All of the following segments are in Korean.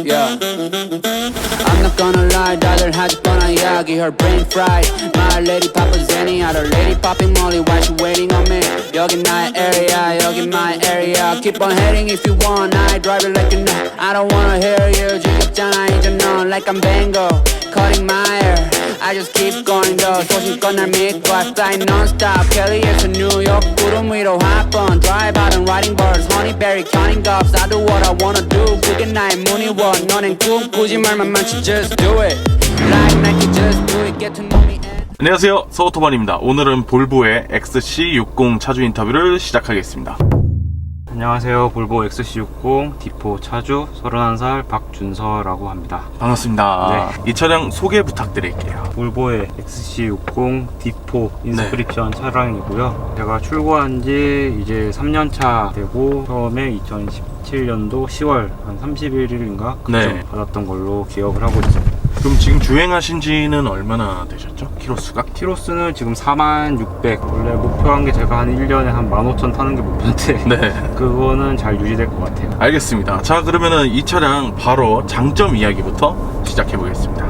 Yeah. I'm not gonna lie, 다들 하지 뻔한 이야기. Her brain fried. My lady pop a Zenny, other lady popping Molly. Why she waiting on me? 여긴 나의 area, 여긴 my area. Keep on heading if you want. I drive it like you know. I don't wanna hear you. 지겹잖아 이제 넌 like I'm Bango, cutting my hair. I just keep going though. 소신껏 날 믿고 I fly non-stop. Kelly에서 뉴욕 구름 위로 hop on. Drive out and riding birds. Honeyberry counting gobs. I do what I wanna do. 그게 나의 무늬워. 너넨 꿈꾸지 말만 많지. Just do it. Like Nike, just do it. Get to know me. 안녕하세요, 서오토반입니다. 오늘은 볼보의 XC60 차주 인터뷰를 시작하겠습니다. 안녕하세요. 볼보 XC60 D4 차주 31살 박준서라고 합니다. 반갑습니다. 이 차량 소개 부탁드릴게요. 볼보의 XC60 D4 인스크립션 차량이고요. 제가 출고한 지 이제 3년차 되고 처음에 2017년도 10월 한 31일인가 그쯤 받았던 걸로 기억을 하고 있습니다. 그럼 지금 주행하신 지는 얼마나 되셨죠? 키로수가? 키로수는 지금 46,600. 원래 목표한 게 제가 한 1년에 한 15,000 타는 게 목표인데 네. 그거는 잘 유지될 것 같아요. 알겠습니다. 자, 그러면은 이 차량 바로 장점 이야기부터 시작해 보겠습니다.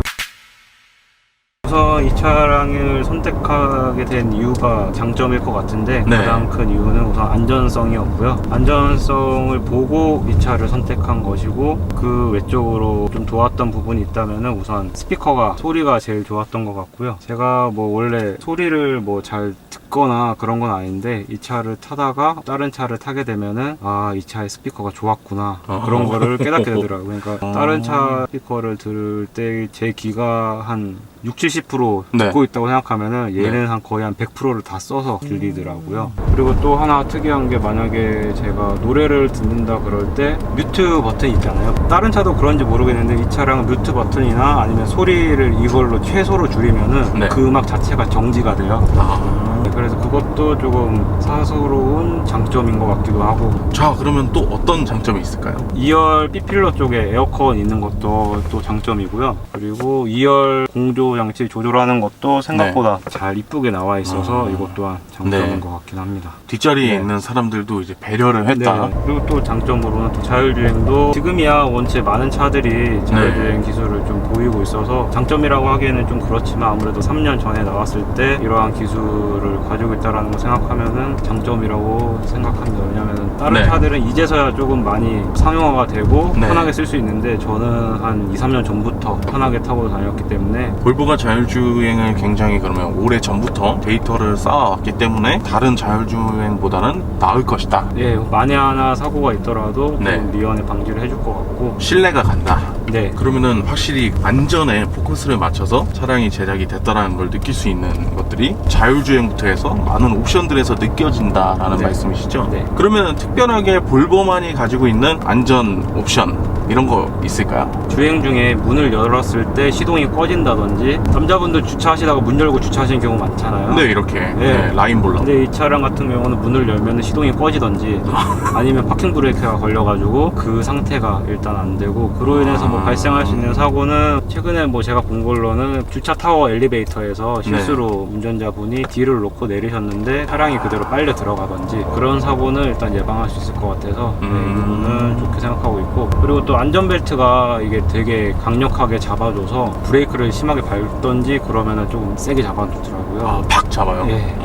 우선 이 차량을 선택하게 된 이유가 장점일 것 같은데 네. 가장 큰 이유는 우선 안전성이었고요. 안전성을 보고 이 차를 선택한 것이고 그 외적으로 좀 좋았던 부분이 있다면 우선 스피커가 소리가 제일 좋았던 것 같고요. 제가 뭐 원래 소리를 뭐 잘 듣거나 그런 건 아닌데 이 차를 타다가 다른 차를 타게 되면은 아, 이 차의 스피커가 좋았구나 그런 거를 깨닫게 되더라고요. 그러니까 다른 차 스피커를 들을 때 제 귀가 한 60-70% 듣고 있다고 생각하면은 얘는 한 거의 한 100%를 다 써서 들리더라고요. 그리고 또 하나 특이한 게 만약에 제가 노래를 듣는다 그럴 때 뮤트 버튼이 있잖아요. 다른 차도 그런지 모르겠는데 이 차량은 뮤트 버튼이나 아니면 소리를 이걸로 최소로 줄이면은 그 음악 자체가 정지가 돼요. 그래서 그것도 조금 사소로운 장점인 것 같기도 하고. 자, 그러면 또 어떤 장점이 있을까요? 2열 B필러 쪽에 에어컨 있는 것도 또 장점이고요. 그리고 2열 공조 장치 조절하는 것도 생각보다 잘 이쁘게 나와 있어서 이것 또한 장점인 것 같긴 합니다. 뒷자리에 있는 사람들도 이제 배려를 했다. 그리고 또 장점으로는 또 자율주행도 지금이야 원체 많은 차들이 자율주행 기술을 좀 보이고 있어서 장점이라고 하기에는 좀 그렇지만 아무래도 3년 전에 나왔을 때 이러한 기술을 가지고 있다는 거 생각하면은 장점이라고 생각합니다. 왜냐면은 다른 차들은 이제서야 조금 많이 상용화가 되고 편하게 쓸 수 있는데 저는 한 2-3년 전부터 편하게 타고 다녔기 때문에 볼보가 자율주행을 굉장히 그러면 오래 전부터 데이터를 쌓아왔기 때문에 다른 자율주행보다는 나을 것이다. 예, 만에 하나 사고가 있더라도 좀 미연에 방지를 해줄 것 같고 신뢰가 간다. 네. 그러면은 확실히 안전에 포커스를 맞춰서 차량이 제작이 됐다라는 걸 느낄 수 있는 것들이 자율주행부터 해서 많은 옵션들에서 느껴진다라는 말씀이시죠? 네. 그러면은 특별하게 볼보만이 가지고 있는 안전 옵션 이런 거 있을까요? 주행 중에 문을 열었을 때 시동이 꺼진다든지 남자분들 주차하시다가 문 열고 주차하시는 경우 많잖아요. 네, 이렇게 라인 볼러. 근데 이 차량 같은 경우는 문을 열면 시동이 꺼지던지 아니면 파킹 브레이크가 걸려가지고 그 상태가 일단 안 되고 그로 인해서 뭐 발생할 수 있는 사고는 최근에 뭐 제가 본 걸로는 주차 타워 엘리베이터에서 실수로 운전자분이 뒤를 놓고 내리셨는데 차량이 그대로 빨려 들어가던지 그런 사고는 일단 예방할 수 있을 것 같아서 이 부분은 좋게 생각하고 있고 그리고 또 안전벨트가 이게 되게 강력하게 잡아줘서 브레이크를 심하게 밟던지 그러면은 조금 세게 잡아주더라고요. 팍 잡아요? 예.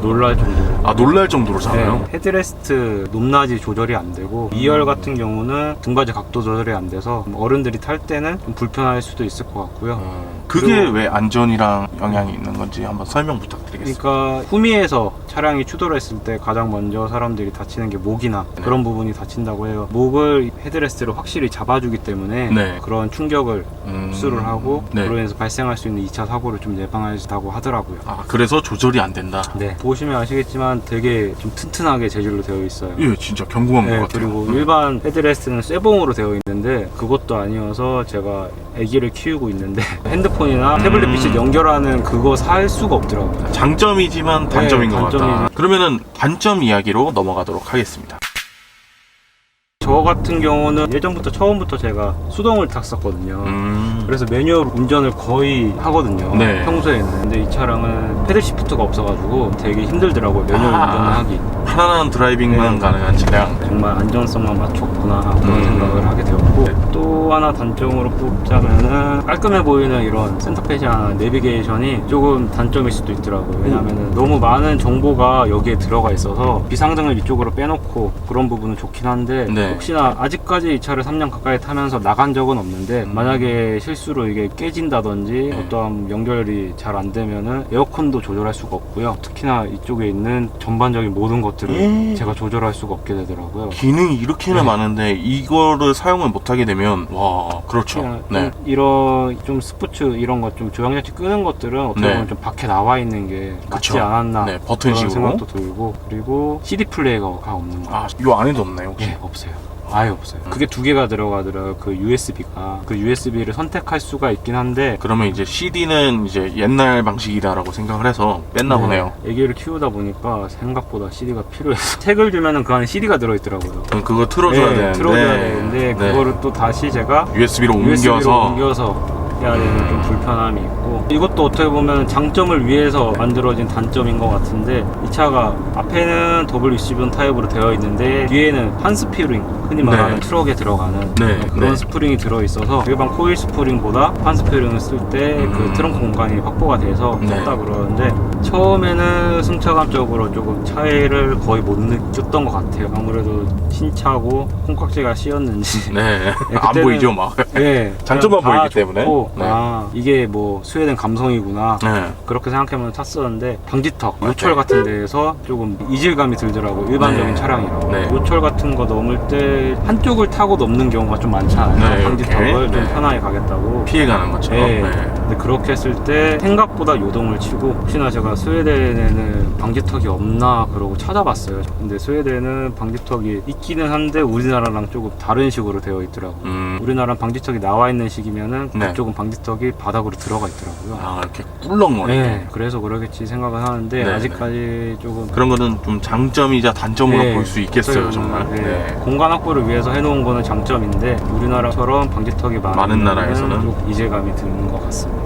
놀랄 정도로. 놀랄 정도로 잡아요? 헤드레스트 높낮이 조절이 안 되고 2열 같은 경우는 등받이 각도 조절이 안 돼서 어른들이 탈 때는 좀 불편할 수도 있을 것 같고요. 그게 왜 안전이랑 영향이 있는 건지 한번 설명 부탁드리겠습니다. 그러니까 후미에서 차량이 추돌을 했을 때 가장 먼저 사람들이 다치는 게 목이나 그런 부분이 다친다고 해요. 목을 헤드레스트로 확실히 잡아주기 때문에 그런 충격을 흡수를 하고 그로 인해서 발생할 수 있는 2차 사고를 좀 예방한다고 하더라고요. 그래서 조절이 안 된다? 네. 보시면 아시겠지만 되게 좀 튼튼하게 재질로 되어 있어요. 예, 진짜 견고한 것 같아요. 그리고 일반 헤드레스트는 쇠봉으로 되어 있는데 그것도 아니어서 제가 아기를 키우고 있는데 핸드폰이나 태블릿 PC 연결하는 그거 살 수가 없더라고요. 저 같은 경우는 예전부터 처음부터 제가 수동을 탔었거든요. 그래서 매뉴얼 운전을 거의 하거든요. 네. 평소에는. 근데 이 차량은 패들 시프트가 없어가지고 되게 힘들더라고요. 매뉴얼 운전을 하기. 편안한 드라이빙만 네. 가능한 차량. 정말 안전성만 맞췄구나 그런 생각을 하게 되었고, 네. 또 하나 단점으로 뽑자면은 깔끔해 보이는 이런 센터페시아 내비게이션이 조금 단점일 수도 있더라고요. 왜냐면은 너무 많은 정보가 여기에 들어가 있어서 비상등을 이쪽으로 빼놓고 그런 부분은 좋긴 한데, 네. 혹시나 아직까지 이 차를 3년 가까이 타면서 나간 적은 없는데 만약에 실수로 이게 깨진다든지 어떠한 연결이 잘 안 되면은 에어컨도 조절할 수가 없고요. 특히나 이쪽에 있는 전반적인 모든 것들을 제가 조절할 수가 없게 되더라고요. 기능이 이렇게나 네. 많은데 이거를 사용을 못하게 되면 와 그렇죠. 그냥 네. 이런 좀 스포츠 이런 것 좀 조향장치 끄는 것들은 어떻게 네. 보면 좀 밖에 나와 있는 게 맞지 그쵸. 않았나 네, 버튼식으로. 그런 생각도 들고, 그리고 CD 플레이어가 없는 거. 요 안에도 없나요 혹시? 예, 없어요. 아예 없어요. 그게 두 개가 들어가더라고요. 그 USB가. 그 USB를 선택할 수가 있긴 한데, 그러면 이제 CD는 이제 옛날 방식이다라고 생각을 해서 뺐나 보네요. 애기를 키우다 보니까 생각보다 CD가 필요해서 책을 주면은 그 안에 CD가 들어있더라고요. 그럼 그거 틀어줘야 되는데. 틀어줘야 되는데 네. 그거를 또 다시 제가 USB로 USB로 옮겨서 옮겨서 해야 되는 좀 불편함이 있고, 이것도 어떻게 보면 장점을 위해서 만들어진 단점인 것 같은데, 이 차가 앞에는 WC7 타입으로 되어 있는데 뒤에는 한 스프링, 흔히 말하는 네. 트럭에 들어가는 네, 그런 네. 스프링이 들어있어서 일반 코일 스프링보다 한 스프링을 쓸 때 그 트렁크 공간이 확보가 돼서 네. 좋다 그러는데, 처음에는 승차감적으로 조금 차이를 거의 못 느꼈던 것 같아요. 아무래도 신차고 콩깍지가 씌었는지 네. 안 그때는- 보이죠 막. 네, 장점만 그냥 다 보이기 때문에. 좋고, 네. 아 이게 뭐 스웨덴 감성이구나 네. 그렇게 생각하면 탔었는데, 방지턱, 맞아요. 요철 같은 데에서 조금 이질감이 들더라고. 일반적인 네. 차량이라고. 네. 요철 같은 거 넘을 때 한쪽을 타고 넘는 경우가 좀 많잖아요. 네, 방지턱을 이렇게. 좀 네. 편하게 가겠다고. 피해가는 것처럼. 네. 네. 근데 그렇게 했을 때 생각보다 요동을 치고, 혹시나 제가 스웨덴에는 방지턱이 없나 그러고 찾아봤어요. 근데 스웨덴은 방지턱이 있기는 한데 우리나라랑 조금 다른 식으로 되어 있더라고요. 우리나라는 방지턱이 나와 있는 식이면은 네. 그쪽은 방지턱이 바닥으로 들어가 있더라고요. 아 이렇게 꿀렁거리게. 네, 그래서 그러겠지 생각은 하는데, 네, 아직까지 조금 그런 거는 좀 장점이자 단점으로 네, 볼 수 있겠어요 어떻게 보면, 정말. 네. 네. 공간 확보를 위해서 해놓은 거는 장점인데, 우리나라처럼 방지턱이 많은 나라에서는 좀 이질감이 드는 것 같습니다.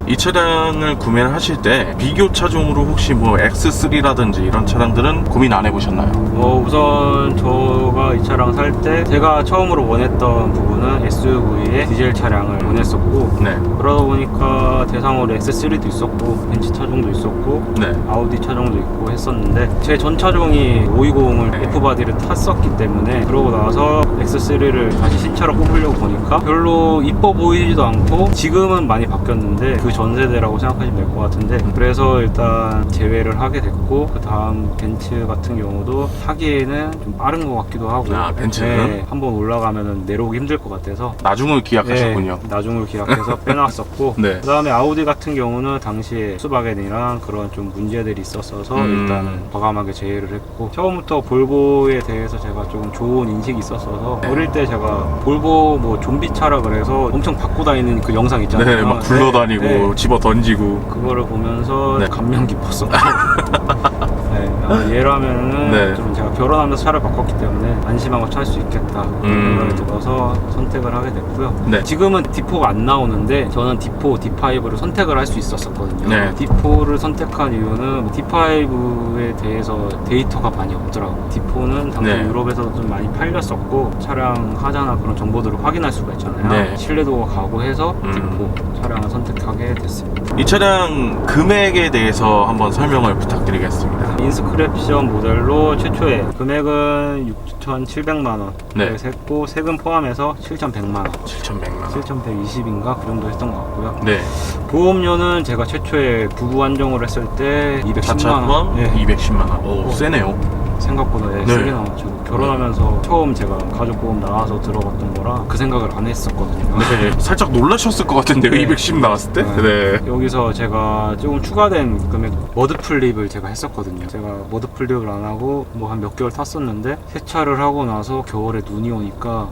이 차량을 구매를 하실 때 비교 차종으로 혹시 뭐 X3라든지 이런 차량들은 고민 안 해보셨나요? 우선 제가 이 차량 살 때 제가 처음으로 원했던 부분은 SUV의 디젤 차량을 원했었고, 네. 그러다 보니까 대상으로 X3도 있었고 벤츠 차종도 있었고 네. 아우디 차종도 있고 했었는데, 제 전 차종이 520을 네. F바디를 탔었기 때문에, 그러고 나서 X3를 다시 신차로 뽑으려고 보니까 별로 이뻐 보이지도 않고, 지금은 많이 바뀌었는데 그 전 세대라고 생각하시면 될 것 같은데, 그래서 일단 제외를 하게 됐고, 그 다음 벤츠 같은 경우도 타기에는 좀 빠른 것 같기도 하고. 아, 벤츠는? 한번 올라가면 내려오기 힘들 것 같아서 나중을 기약하셨군요. 나중을 기약해서 빼놨었고, 네. 그 다음에 아우디 같은 경우는 당시에 스바겐이랑 그런 좀 문제들이 있었어서 일단은 과감하게 제외를 했고, 처음부터 볼보에 대해서 제가 조금 좋은 인식이 있었어서, 네. 어릴 때 제가 볼보 뭐 좀비차라 그래서 엄청 갖고 다니는 그 영상 있잖아요. 네, 막 굴러다니고 네. 집어 던지고. 그거를 보면서 네. 감명 깊었었고 네, 얘라면은 네. 좀 제가 결혼하면서 차를 바꿨기 때문에 안심하고 찰 수 있겠다 생각이 들어서 선택을 하게 됐고요. 네. 지금은 D4가 안 나오는데, 저는 D4, D5를 선택을 할 수 있었었거든요. 네. D4를 선택한 이유는 D5에 대해서 데이터가 많이 없더라고요. D4는 당시 네. 유럽에서도 좀 많이 팔렸었고, 차량 하자나 그런 정보들을 확인할 수가 있잖아요. 네. 신뢰도가 가고 해서 D4 차량을 선택하게 됐습니다. 이 차량 금액에 대해서 한번 설명을 부탁드리겠습니다. 인스크랩션 모델로 최초의 금액은 6,700만 원을 네. 했고, 세금 포함해서 7,100만 원, 7,100만 원. 7,120인가 그 정도 했던 것 같고요. 네. 보험료는 제가 최초에 부부 한정을 했을 때 210만 자차 원. 포함 예, 210만 원. 오, 세네요. 생각보다 네. 세게 나왔죠. 결혼하면서 처음 제가 가족보험 나와서 들어갔던 거라 그 생각을 안 했었거든요. 네. 살짝 놀라셨을 것 같은데요. 네. 210 나왔을 때? 네. 네. 여기서 제가 조금 추가된 금액 머드 플립을 제가 했었거든요. 제가 머드 플립을 안 하고 뭐 한 몇 개월 탔었는데, 세차를 하고 나서 겨울에 눈이 오니까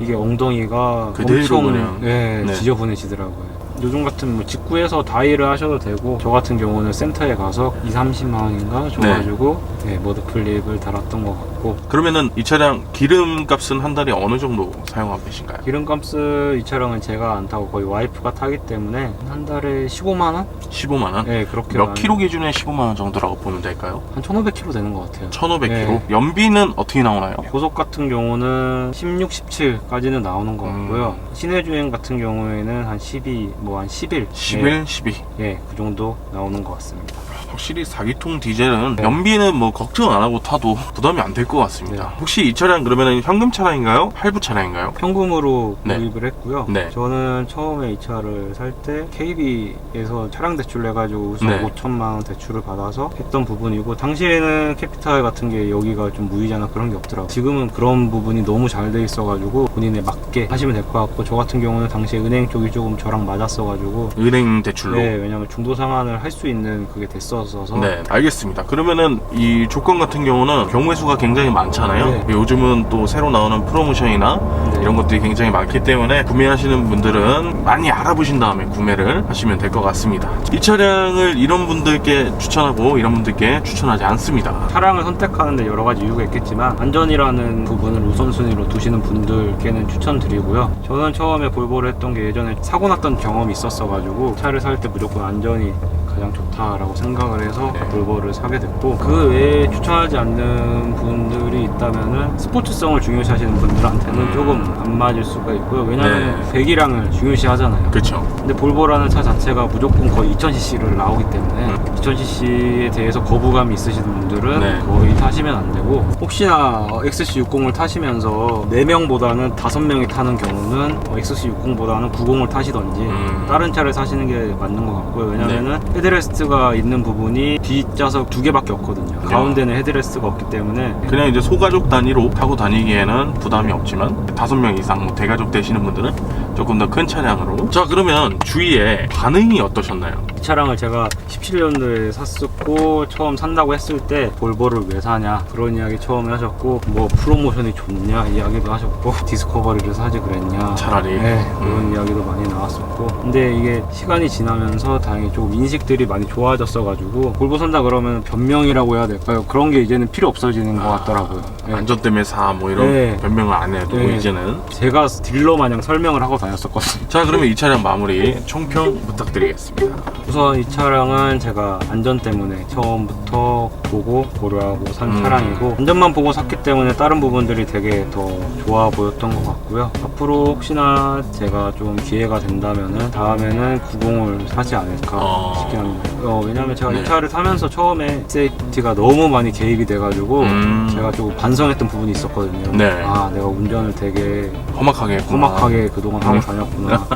이게 엉덩이가 그대로 엄청 그냥. 네. 지저분해지더라고요. 요즘 같은 뭐 직구해서 다이를 하셔도 되고, 저 같은 경우는 센터에 가서 2-30만 원인가 줘가지고 네, 머드 클립을 달았던 것 같고. 그러면은 이 차량 기름값은 한 달에 어느 정도 사용하고 계신가요? 기름값을 이 차량은 제가 안 타고 거의 와이프가 타기 때문에 한 달에 15만 원? 15만 원? 네, 그렇게. 몇 킬로 기준에 15만 원 정도라고 보면 될까요? 한 1,500km 되는 것 같아요. 1,500km? 네. 연비는 어떻게 나오나요? 고속 같은 경우는 16, 17까지는 나오는 것 같고요. 시내 주행 같은 경우에는 한 12, 뭐 한 11. 11, 12. 예, 그 정도 나오는 것 같습니다. 확실히 4기통 디젤은 네. 연비는 뭐 걱정 안 하고 타도 부담이 안 될 것 같습니다. 네. 혹시 이 차량 그러면 현금 차량인가요? 할부 차량인가요? 현금으로 네. 구입을 했고요. 네. 저는 처음에 이 차를 살 때 KB에서 차량 대출 내가지고 우선 네. 5천만 원 대출을 받아서 했던 부분이고, 당시에는 캐피탈 같은 게 여기가 좀 무이자나 그런 게 없더라고요. 지금은 그런 부분이 너무 잘 돼 있어가지고 본인에 맞게 하시면 될 것 같고, 저 같은 경우는 당시에 은행 쪽이 조금 저랑 맞았어가지고. 은행 대출로? 네, 왜냐면 중도 상환을 할 수 있는 그게 됐었어서. 네, 알겠습니다. 그러면은 이 조건 같은 경우는 경우의 수가 굉장히 많잖아요. 네. 요즘은 또 새로 나오는 프로모션이나 네. 이런 것들이 굉장히 많기 때문에 구매하시는 분들은 많이 알아보신 다음에 구매를 하시면 될 것 같습니다. 이 차량을 이런 분들께 추천하고 이런 분들께 추천하지 않습니다. 차량을 선택하는데 여러 가지 이유가 있겠지만, 안전이라는 부분을 우선순위로 두시는 분들께는 추천드리고요. 저는 처음에 볼보를 했던 게 예전에 사고 났던 경험이 있었어가지고 차를 살 때 무조건 안전이 가장 좋다라고 생각을 해서 네. 볼보를 사게 됐고, 그 외에 추천하지 않는 분들이 있다면은 스포츠성을 중요시하시는 분들한테는 조금 안 맞을 수가 있고요. 왜냐하면 네. 배기량을 중요시 하잖아요. 그렇죠. 근데 볼보라는 차 자체가 무조건 거의 2000cc를 나오기 때문에 2000cc에 대해서 거부감이 있으신 분들은 네. 거의 타시면 안 되고, 혹시나 XC60을 타시면서 4명보다는 5명이 타는 경우는 XC60보다는 90을 타시던지 다른 차를 사시는 게 맞는 것 같고요. 왜냐면은 헤드레스트가 있는 부분이 뒷좌석 2개밖에 없거든요. 가운데는 헤드레스트가 없기 때문에 그냥 이제 소가족 단위로 타고 다니기에는 부담이 없지만 5명 이상 뭐 대가족 되시는 분들은 조금 더 큰 차량으로. 자, 그러면 주위에 반응이 어떠셨나요? 이 차량을 제가 17년도에 샀었고, 처음 산다고 했을 때 볼보를 왜 사냐 그런 이야기 처음에 하셨고, 뭐 프로모션이 좋냐 이야기도 하셨고, 디스커버리를 사지 그랬냐, 차라리. 네, 그런 이야기도 많이 나왔었고. 근데 이게 시간이 지나면서 다행히 조금 인식들이 많이 좋아졌어 가지고, 볼보 산다 그러면 변명이라고 해야 될까요? 그런 게 이제는 필요 없어지는 것 같더라고요. 네. 안전 때문에 사 뭐 이런 네. 변명을 안 해도 네. 이제는. 제가 딜러 마냥 설명을 하고 다녔었거든요. 자, 그러면 이 차량 마무리 총평 부탁드리겠습니다. 우선 이 차량은 제가 안전 때문에 처음부터 보고 고려하고 산 차량이고, 안전만 보고 샀기 때문에 다른 부분들이 되게 더 좋아 보였던 것 같고요. 앞으로 혹시나 제가 좀 기회가 된다면은 다음에는 90을 사지 않을까 싶긴 합니다. 왜냐면 제가 네. 이 차를 타면서 처음에 세이프티가 너무 많이 개입이 돼가지고 제가 조금 반성했던 부분이 있었거든요. 네. 아, 내가 운전을 되게 험악하게 했구나. 험악하게 그동안 하고 다녔구나.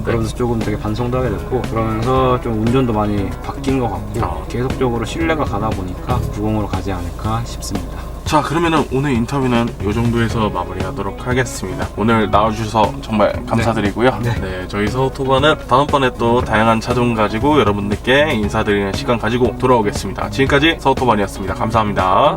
그러면서 조금 되게 반성도 하게 됐고, 그러면서 좀 운전도 많이 바뀐 것 같고, 계속적으로 신뢰가 가다 보니까 90으로 가지 않을까 싶습니다. 자, 그러면은 오늘 인터뷰는 이 정도에서 마무리하도록 하겠습니다. 오늘 나와주셔서 정말 감사드리고요. 네, 저희 서우토바는 다음번에 또 다양한 차종 가지고 여러분들께 인사드리는 시간 가지고 돌아오겠습니다. 지금까지 서우토반이었습니다. 감사합니다.